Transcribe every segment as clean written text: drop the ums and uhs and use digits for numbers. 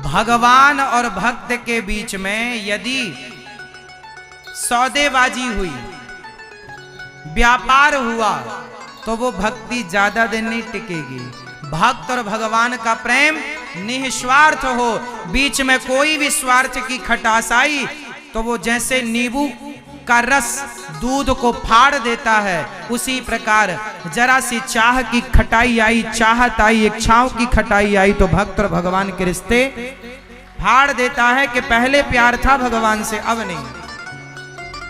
भगवान और भक्त के बीच में यदि सौदेबाजी हुई, व्यापार हुआ, तो वो भक्ति ज्यादा दिन नहीं टिकेगी। भक्त और भगवान का प्रेम निस्वार्थ हो, बीच में कोई भी स्वार्थ की खटास आई तो वो जैसे नींबू का रस दूध को फाड़ देता है, उसी प्रकार जरा सी चाह की खटाई आई, चाहत आई, इच्छाओं की खटाई आई तो भक्त और भगवान के रिश्ते फाड़ देता है। कि पहले प्यार था भगवान से, अब नहीं,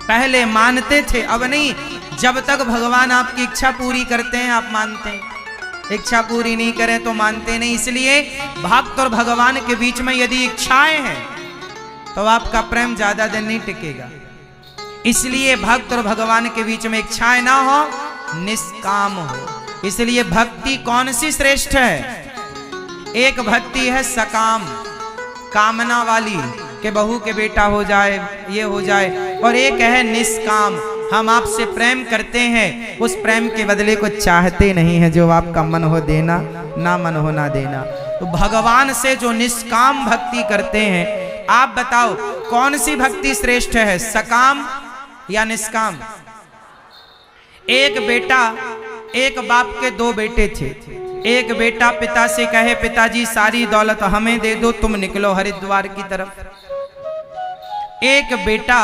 पहले मानते थे अब नहीं। जब तक भगवान आपकी इच्छा पूरी करते हैं आप मानते हैं, इच्छा पूरी नहीं करें तो मानते नहीं। इसलिए भक्त और भगवान के बीच में यदि इच्छाएं हैं तो आपका प्रेम ज्यादा दिन नहीं टिकेगा। इसलिए भक्त और भगवान के बीच में इच्छाएं ना हो, निष्काम हो। इसलिए भक्ति कौन सी श्रेष्ठ है? एक भक्ति है सकाम, कामना वाली कि बहू के बेटा हो जाए, ये हो जाए, और एक है निष्काम, हम आपसे प्रेम करते हैं, उस प्रेम के बदले को चाहते नहीं है, जो आपका मन हो देना, ना मन हो ना देना। तो भगवान से जो निष्काम भक्ति करते हैं, आप बताओ कौन सी भक्ति श्रेष्ठ है, सकाम या निष्काम? एक बेटा, एक बाप के दो बेटे थे। एक बेटा पिता से कहे, पिताजी सारी दौलत हमें दे दो, तुम निकलो हरिद्वार की तरफ। एक बेटा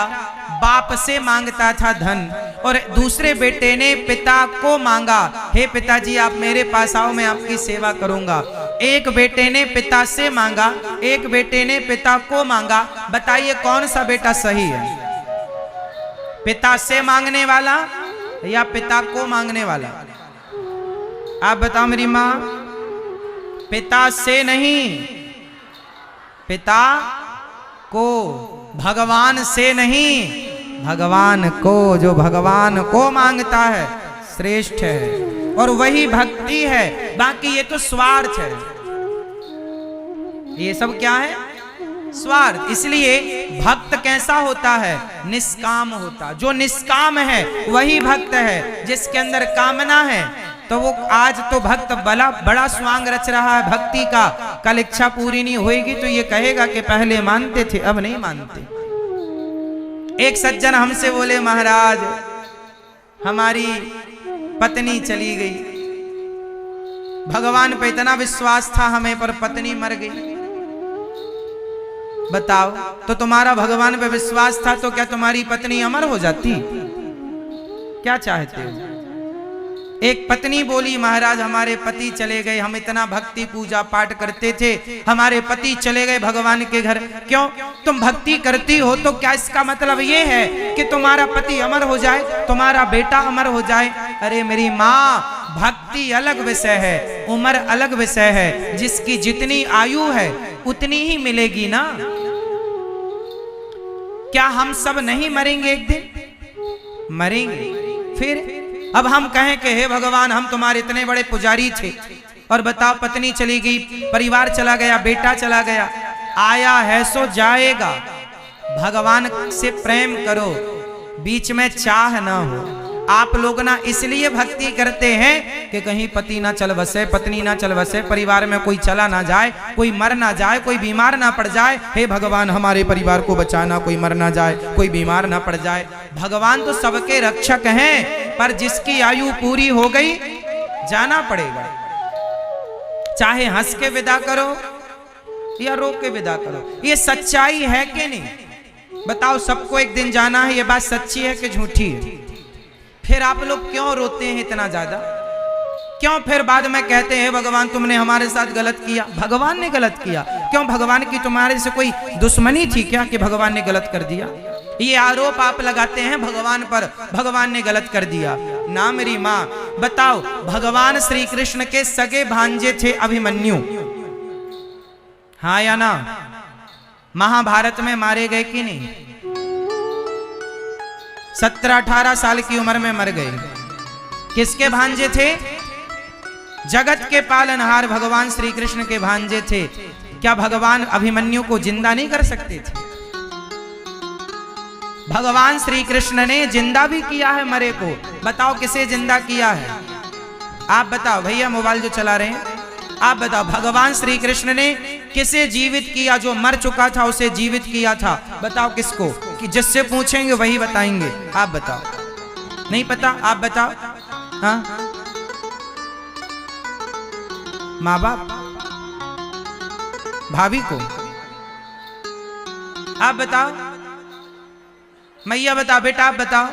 बाप से मांगता था धन, और दूसरे बेटे ने पिता को मांगा, हे पिताजी आप मेरे पास आओ, मैं आपकी सेवा करूंगा। एक बेटे ने पिता से मांगा, एक बेटे ने पिता को मांगा। बताइए कौन सा बेटा सही है? पिता से मांगने वाला या पिता को मांगने वाला? आप बताओ मेरी माँ। पिता से नहीं, पिता को, भगवान से नहीं, भगवान को। जो भगवान को मांगता है श्रेष्ठ है, और वही भक्ति है। बाकी ये तो स्वार्थ है, ये सब क्या है? स्वार्थ। इसलिए भक्त कैसा होता है? निष्काम होता। जो निष्काम है वही भक्त है। जिसके अंदर कामना है तो वो आज तो भक्त बड़ा स्वांग रच रहा है भक्ति का, कल इच्छा पूरी नहीं होएगी तो ये कहेगा कि पहले मानते थे अब नहीं मानते। एक सज्जन हमसे बोले, महाराज हमारी पत्नी चली गई, भगवान पे इतना विश्वास था हमें, पर पत्नी मर गई। बताओ, तो तुम्हारा भगवान पे विश्वास था तो क्या तुम्हारी पत्नी अमर हो जाती? क्या चाहते हो? एक पत्नी बोली, महाराज हमारे पति चले गए, हम इतना भक्ति पूजा पाठ करते थे, हमारे पति चले गए भगवान के घर। क्यों? तुम भक्ति करती हो तो क्या इसका मतलब ये है कि तुम्हारा पति अमर हो जाए, तुम्हारा बेटा अमर हो जाए? अरे मेरी माँ, भक्ति अलग विषय है, उम्र अलग विषय है। जिसकी जितनी आयु है उतनी ही मिलेगी ना। क्या हम सब नहीं मरेंगे? एक दिन मरेंगे। फिर अब हम कहें कि हे भगवान हम तुम्हारे इतने बड़े पुजारी थे, और बताओ पत्नी चली गई, परिवार चला गया, बेटा चला गया, आया है सो जाएगा। भगवान से प्रेम करो, बीच में चाह ना हो। आप लोग ना इसलिए भक्ति करते हैं कि कहीं पति ना चल बसे, पत्नी ना चल बसे, परिवार में कोई चला ना जाए, कोई मर ना जाए, कोई बीमार ना पड़ जाए। हे भगवान हमारे परिवार को बचाना, कोई मर ना जाए, कोई बीमार ना पड़ जाए। भगवान तो सबके रक्षक हैं, पर जिसकी आयु पूरी हो गई जाना पड़ेगा। चाहे हंस के विदा करो या रो के विदा करो। ये सच्चाई है कि नहीं? बताओ, सबको एक दिन जाना है, ये बात सच्ची है कि झूठी है? फिर आप लोग क्यों रोते हैं इतना ज्यादा? क्यों फिर बाद में कहते हैं भगवान तुमने हमारे साथ गलत किया? भगवान ने गलत किया? क्यों? भगवान की तुम्हारे से कोई दुश्मनी थी क्या कि भगवान ने गलत कर दिया? ये आरोप आप लगाते हैं भगवान पर, भगवान ने गलत कर दिया ना। मेरी माँ बताओ, भगवान श्री कृष्ण के सगे भांजे थे अभिमन्यु, हाँ या ना? महाभारत में मारे गए कि नहीं? 17-18 साल की उम्र में मर गए। किसके भांजे थे? जगत के पालनहार भगवान श्री कृष्ण के भांजे थे। क्या भगवान अभिमन्यु को जिंदा नहीं कर सकते थे? भगवान श्री कृष्ण ने जिंदा भी किया है मरे को। बताओ किसे जिंदा किया है? आप बताओ भैया, मोबाइल जो चला रहे हैं आप बताओ, भगवान श्री कृष्ण ने किसे जीवित किया? जो मर चुका था उसे जीवित किया था। बताओ किसको? कि जिससे पूछेंगे वही बताएंगे। आप बताओ, नहीं पता? आप बताओ। हाँ, माँ बाप, भाभी को? आप बताओ। मैया बताओ, बेटा आप बताओ।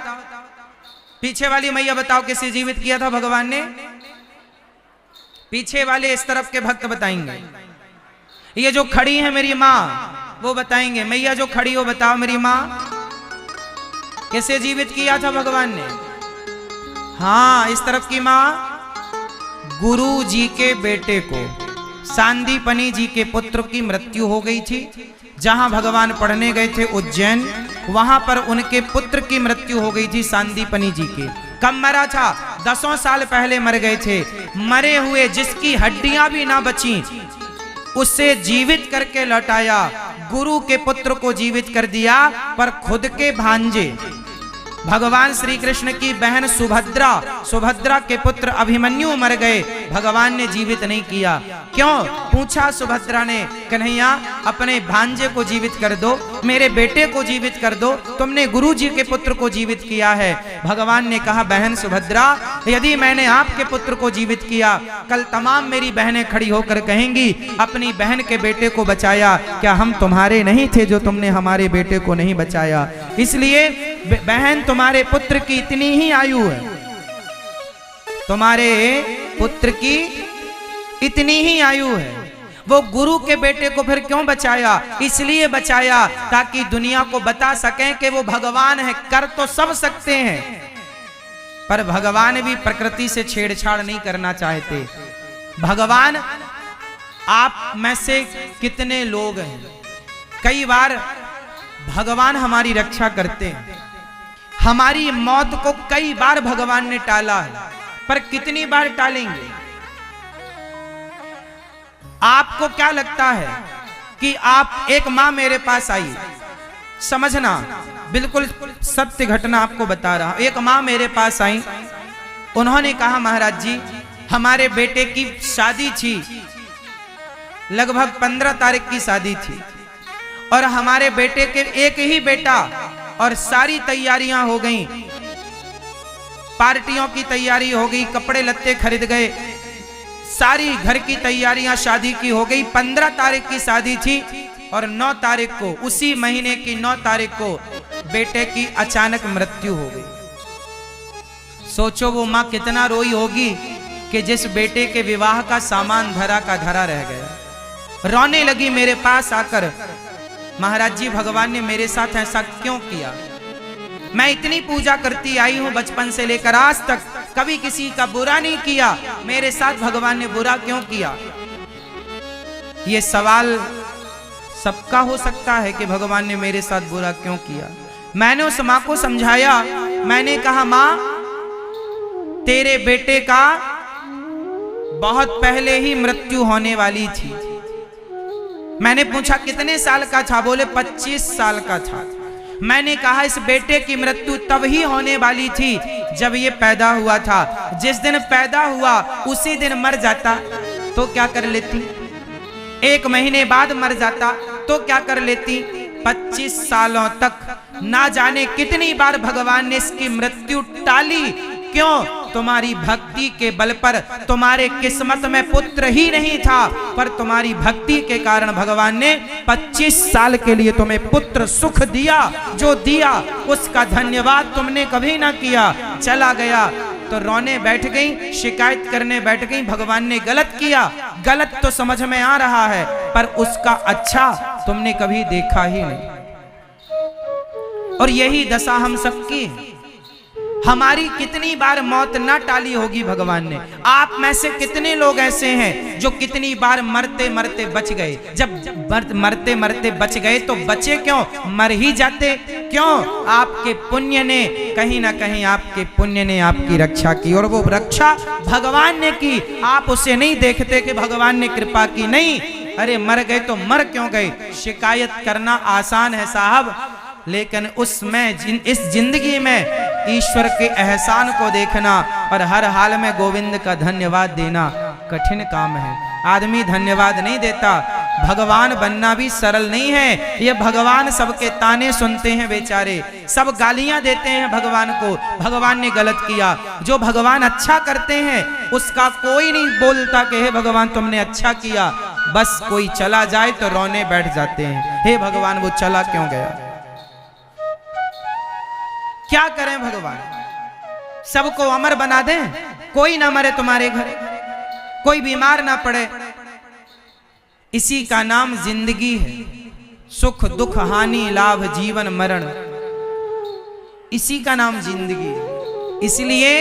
पीछे वाली मैया बताओ, किसे जीवित किया था भगवान ने? पीछे वाले इस तरफ के भक्त बताएंगे। ये जो खड़ी है मेरी माँ वो बताएंगे। मैया जो खड़ी हो बताओ, मेरी माँ किसे जीवित किया था भगवान ने? हाँ, इस तरफ की माँ गुरु जी के बेटे को, सांदीपनी जी के पुत्र की मृत्यु हो गई थी। जहां भगवान पढ़ने गए थे उज्जैन, वहां पर उनके पुत्र की मृत्यु हो गई थी, सांदीपनी जी के। कब मरा था? 10 साल पहले मर गए थे। मरे हुए जिसकी हड्डियां भी ना बची उसे जीवित करके लौटाया। गुरु के पुत्र को जीवित कर दिया, पर खुद के भांजे भगवान श्री कृष्ण की बहन सुभद्रा के पुत्र अभिमन्यु मर गए, भगवान ने जीवित नहीं किया। क्यों? पूछा सुभद्रा ने, कन्हैया अपने भांजे को जीवित कर दो, मेरे बेटे को जीवित कर दो, तुमने गुरु जी के पुत्र को जीवित किया है। भगवान ने कहा, बहन सुभद्रा, यदि मैंने आपके पुत्र को जीवित किया, कल तमाम मेरी बहनें खड़ी होकर कहेंगी अपनी बहन के बेटे को बचाया, क्या हम तुम्हारे नहीं थे जो तुमने हमारे बेटे को नहीं बचाया? इसलिए बहन, तुम्हारे पुत्र की इतनी ही आयु है, तुम्हारे पुत्र की इतनी ही आयु है, वो गुरु के बेटे को फिर क्यों बचाया? इसलिए बचाया ताकि दुनिया को बता सकें कि वो भगवान है। कर तो सब सकते हैं, पर भगवान भी प्रकृति से छेड़छाड़ नहीं करना चाहते। भगवान, आप में से कितने लोग हैं, कई बार भगवान हमारी रक्षा करते हैं। हमारी मौत को कई बार भगवान ने टाला है, पर कितनी बार टालेंगे? आपको क्या लगता है कि आप, एक मां मेरे पास आई, समझना बिल्कुल सत्य घटना आपको बता रहा हूं। एक मां मेरे पास आई, उन्होंने कहा, महाराज जी हमारे बेटे की शादी थी, लगभग 15 तारीख की शादी थी, और हमारे बेटे के एक ही बेटा, और सारी तैयारियां हो गई, पार्टियों की तैयारी हो गई, कपड़े लत्ते खरीद गए, सारी घर की तैयारियां शादी की हो गई। 15 तारीख की शादी थी और 9 तारीख को, उसी महीने की 9 तारीख को बेटे की अचानक मृत्यु हो गई। सोचो वो मां कितना रोई होगी कि जिस बेटे के विवाह का सामान धरा का धरा रह गया। रोने लगी मेरे पास आकर, महाराज जी भगवान ने मेरे साथ ऐसा क्यों किया? मैं इतनी पूजा करती आई हूं बचपन से लेकर आज तक, कभी किसी का बुरा नहीं किया, मेरे साथ भगवान ने बुरा क्यों किया? ये सवाल सबका हो सकता है कि भगवान ने मेरे साथ बुरा क्यों किया। मैंने उस मां को समझाया, मैंने कहा, मां तेरे बेटे का बहुत पहले ही मृत्यु होने वाली थी। मैंने पूछा कितने साल का था? बोले 25 साल का था। मैंने कहा इस बेटे की मृत्यु तब ही होने वाली थी जब ये पैदा हुआ था। जिस दिन पैदा हुआ उसी दिन मर जाता तो क्या कर लेती? 1 महीने बाद मर जाता तो क्या कर लेती? 25 सालों तक ना जाने कितनी बार भगवान ने इसकी मृत्यु टाली। क्यों? तुम्हारी भक्ति के बल पर। तुम्हारे किस्मत में पुत्र ही नहीं था, पर तुम्हारी भक्ति के कारण भगवान ने 25 साल के लिए तुम्हें पुत्र सुख दिया। जो दिया उसका धन्यवाद तुमने कभी ना किया। चला गया तो रोने बैठ गई, शिकायत करने बैठ गई, भगवान ने गलत किया। गलत तो समझ में आ रहा है, पर उसका अच्छा तुमने कभी देखा ही नहीं। और यही दशा हम सबकी। हमारी कितनी बार मौत ना टाली होगी भगवान ने। आप में से कितने लोग ऐसे हैं जो कितनी बार मरते मरते बच गए? जब मरते मरते बच गए तो बचे क्यों? मर ही जाते क्यों? आपके पुण्य ने, कहीं ना कहीं आपके पुण्य ने आपकी रक्षा की, और वो रक्षा भगवान ने की। आप उसे नहीं देखते कि भगवान ने कृपा की। नहीं, अरे मर गए तो मर क्यों गए? शिकायत करना आसान है साहब, लेकिन उसमें इस जिंदगी में ईश्वर के एहसान को देखना और हर हाल में गोविंद का धन्यवाद देना कठिन काम है। आदमी धन्यवाद नहीं देता, भगवान बनना भी सरल नहीं है। ये भगवान सबके ताने सुनते हैं बेचारे, सब गालियां देते हैं भगवान को, भगवान ने गलत किया। जो भगवान अच्छा करते हैं उसका कोई नहीं बोलता कि हे भगवान तुमने अच्छा किया, बस कोई चला जाए तो रोने बैठ जाते हैं, हे भगवान वो चला क्यों गया। क्या करें भगवान, सबको अमर बना दें, कोई ना मरे तुम्हारे घर, कोई बीमार ना पड़े। इसी का नाम जिंदगी है, सुख दुख हानि लाभ जीवन मरण, इसी का नाम जिंदगी है। इसलिए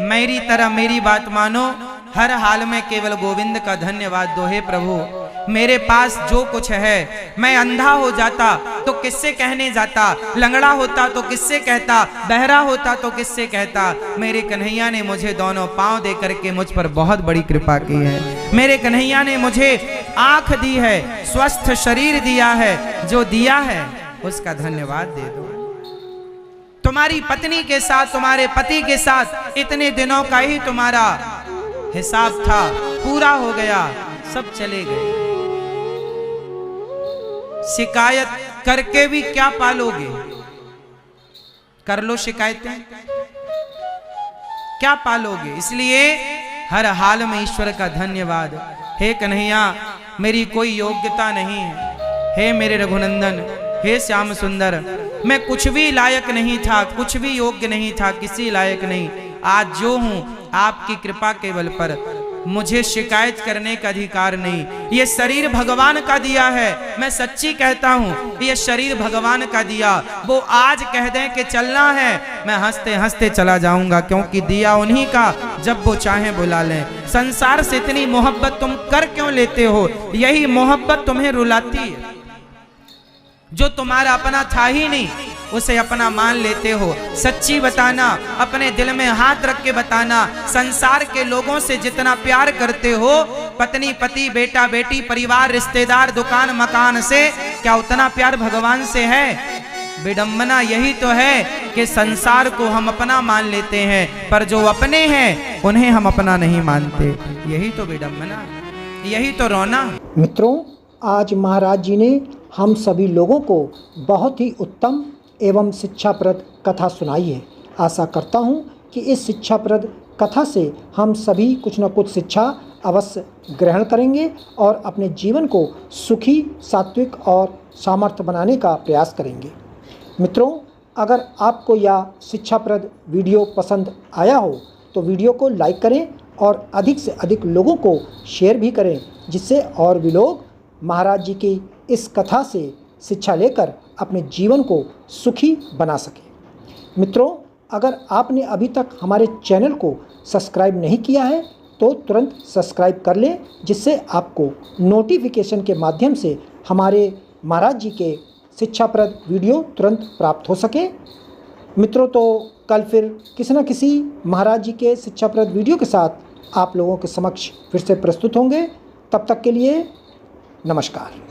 मेरी तरह मेरी बात मानो, हर हाल में केवल गोविंद का धन्यवाद दो। हे प्रभु मेरे पास जो कुछ है, मैं अंधा हो जाता तो किससे कहने जाता, लंगड़ा होता तो किससे कहता, बहरा होता तो किससे कहता। मेरे कन्हैया ने मुझे दोनों पांव दे करके मुझ पर बहुत बड़ी कृपा की है। मेरे कन्हैया ने मुझे आंख दी है, स्वस्थ शरीर दिया है, जो दिया है उसका धन्यवाद दे दो। तुम्हारी पत्नी के साथ, तुम्हारे पति के साथ इतने दिनों का ही तुम्हारा हिसाब था, पूरा हो गया, सब चले गए। शिकायत करके भी क्या पालोगे, कर लो शिकायतें, क्या पालोगे। इसलिए हर हाल में ईश्वर का धन्यवाद। हे कन्हैया मेरी कोई योग्यता नहीं है, हे मेरे रघुनंदन, हे श्याम सुंदर, मैं कुछ भी लायक नहीं था, कुछ भी योग्य नहीं था, किसी लायक नहीं। आज जो हूं आपकी कृपा के बल पर, मुझे शिकायत करने का अधिकार नहीं। ये शरीर भगवान का दिया है, मैं सच्ची कहता हूँ, ये शरीर भगवान का दिया। वो आज कह दें कि चलना है, मैं हंसते हंसते चला जाऊंगा, क्योंकि दिया उन्हीं का, जब वो चाहे बुला लें। संसार से इतनी मोहब्बत तुम कर क्यों लेते हो, यही मोहब्बत तुम्हें रुलाती है। जो तुम्हारा अपना था ही नहीं उसे अपना मान लेते हो। सच्ची बताना, अपने दिल में हाथ रख के बताना, संसार के लोगों से जितना प्यार करते हो, पत्नी पति बेटा बेटी परिवार रिश्तेदार दुकान मकान से, क्या उतना प्यार भगवान से है। विडंबना यही तो है कि संसार को हम अपना मान लेते हैं, पर जो अपने हैं उन्हें हम अपना नहीं मानते। यही तो विडंबना, यही तो रोना। मित्रों, आज महाराज जी ने हम सभी लोगों को बहुत ही उत्तम एवं शिक्षाप्रद कथा सुनाई है। आशा करता हूँ कि इस शिक्षाप्रद कथा से हम सभी कुछ न कुछ शिक्षा अवश्य ग्रहण करेंगे और अपने जीवन को सुखी, सात्विक और सामर्थ्य बनाने का प्रयास करेंगे। मित्रों, अगर आपको यह शिक्षाप्रद वीडियो पसंद आया हो तो वीडियो को लाइक करें और अधिक से अधिक लोगों को शेयर भी करें, जिससे और भी लोग महाराज जी की इस कथा से शिक्षा लेकर अपने जीवन को सुखी बना सके। मित्रों, अगर आपने अभी तक हमारे चैनल को सब्सक्राइब नहीं किया है तो तुरंत सब्सक्राइब कर लें, जिससे आपको नोटिफिकेशन के माध्यम से हमारे महाराज जी के शिक्षाप्रद वीडियो तुरंत प्राप्त हो सके। मित्रों, तो कल फिर किसी न किसी महाराज जी के शिक्षाप्रद वीडियो के साथ आप लोगों के समक्ष फिर से प्रस्तुत होंगे। तब तक के लिए नमस्कार।